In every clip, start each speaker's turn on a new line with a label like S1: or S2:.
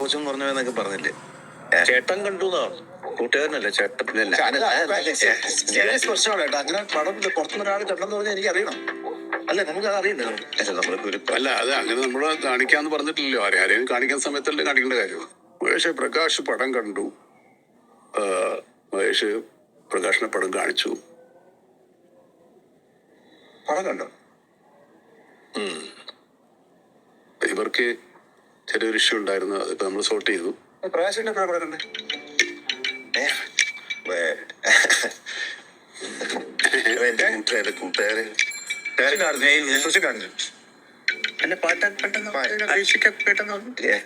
S1: കോച്ചും പറഞ്ഞു എന്നൊക്കെ പറഞ്ഞില്ലേ? ചേട്ടൻ കണ്ടു കൂട്ടുകാരനല്ലേ ചേട്ടൻ?
S2: പ്രശ്നമാണ് കേട്ടോ. അങ്ങനെ പടം പുറത്തുനിന്ന് ഒരാൾ കണ്ടെന്ന് പറഞ്ഞാൽ എനിക്ക് അറിയണം. അല്ല, നമുക്ക് അത് അറിയണ്ടേ?
S3: അല്ല, അത് അങ്ങനെ നമ്മൾ കാണിക്കാന്ന് പറഞ്ഞിട്ടില്ലല്ലോ. ആരെയും കാണിക്കുന്ന സമയത്തല്ലേ കാണിക്കേണ്ട കാര്യം. പ്രകാശ് പടം കണ്ടു, മഹേഷ് പ്രകാശിനെ പടം കാണിച്ചു.
S2: പടം കണ്ടോ?
S3: ഇവർക്ക് ചെറിയൊരു ഇഷ്യൂ ഉണ്ടായിരുന്നു, അതിപ്പോ നമ്മൾ സോർട്ട് ചെയ്തു.
S2: പ്രകാശിന്റെ പടം കണ്ടേ?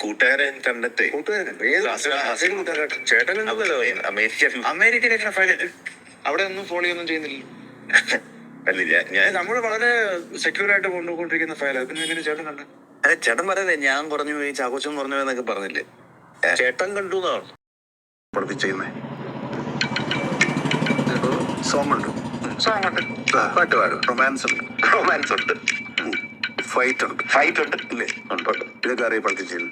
S1: കൂട്ടുകാരൻ കണ്ടെത്തേ ചേട്ടൻ അമേരിക്കയിലെ ഫയൽ അവിടെ ഒന്നും ഫോളോ ഒന്നും ചെയ്യുന്നില്ല. അല്ല, ഞാൻ
S2: നമ്മൾ വളരെ സെക്യൂർ ആയിട്ട് കൊണ്ടുപോയിക്കൊണ്ടിരിക്കുന്ന ഫയൽ. പിന്നെ എങ്ങനെ ചേട്ടൻ കണ്ട?
S1: അതെ, ചേട്ടൻ പറയുന്നേ ഞാൻ പറഞ്ഞു പോയി, ചാക്കോച്ചൻ പറഞ്ഞു എന്നൊക്കെ പറഞ്ഞില്ലേ? ചേട്ടൻ കണ്ടു
S3: ചെയ്യുന്നേ. സോങ് ഉണ്ട്, പാട്ട് പാടും, റൊമാൻസ് ഉണ്ട്, ഫൈറ്റ് ഉണ്ട് ഇല്ലേ? ഇതൊക്കെ അറിയപ്പെടുത്തി ചെയ്യുന്നു.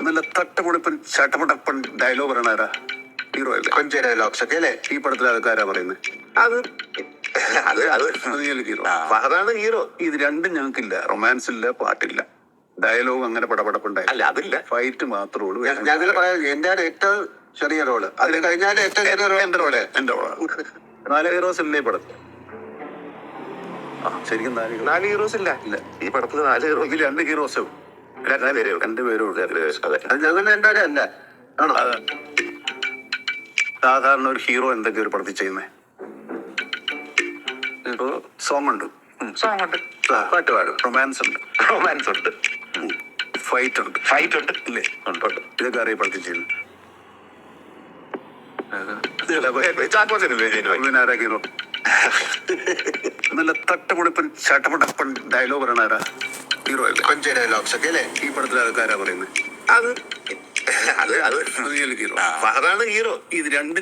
S3: നല്ല തട്ടപൊളിപ്പൻ ചട്ടപടപ്പൻ ഡയലോഗ് പറയണാരാ? ഹീറോ അല്ലേ? കൊഞ്ച ഡയലോഗ്സ് ഒക്കെ അല്ലേ ഈ പടത്തിൽ? അതൊക്കെ പറയുന്നത് അതാണ് ഹീറോ. ഇത് രണ്ടും ഞങ്ങൾക്കില്ല. റൊമാൻസ് ഇല്ല, പാട്ടില്ല, ഡയലോഗ് അങ്ങനെ പടപടപ്പുണ്ടായി.
S1: അല്ല, അതില്ല,
S3: ഫൈറ്റ് മാത്രമേ ഉള്ളൂ.
S2: ഞാൻ പറയാം, എന്റെ ഏറ്റവും ചെറിയ റോള്, അതിന് കഴിഞ്ഞാൽ ഏറ്റവും ചെറിയ റോൾ
S3: എന്റെ റോള്. 4 ഹീറോസ് ഇല്ലേ പടത്തിൽ? ശരിക്കും
S1: 4 ഹീറോസ് ഇല്ല ഈ പടത്തിൽ. 4 ഹീറോ,
S3: 2 ഹീറോസും 2 പേരും.
S2: ഞങ്ങൾ രണ്ടുപേരും അല്ല. ആണോ?
S3: സാധാരണ ഒരു ഹീറോ എന്തൊക്കെ ഒരു പടത്തിൽ ചെയ്യുന്നേ? ഇപ്പോ സോങ് ഉണ്ട്, പാട്ട് പാടും, റൊമാൻസ് ഉണ്ട്, ഫൈറ്റ് ഉണ്ട് ഇല്ലേ? ഇതൊക്കെ അറിയപ്പെടുത്തി ചെയ്യുന്നു. നല്ല തട്ടപൊളിപ്പൻ ചട്ടപടപ്പൻ ഡയലോഗ് പറയണാരാ? ഹീറോ അല്ലേ? കൊഞ്ച ഡയലോഗ്സ് ഒക്കെ അല്ലേ ഈ പടത്തിൽ? അതൊക്കെ ആരാ പറയുന്നത്?
S1: അതാണ് ഹീറോ.
S3: ഇത് രണ്ടും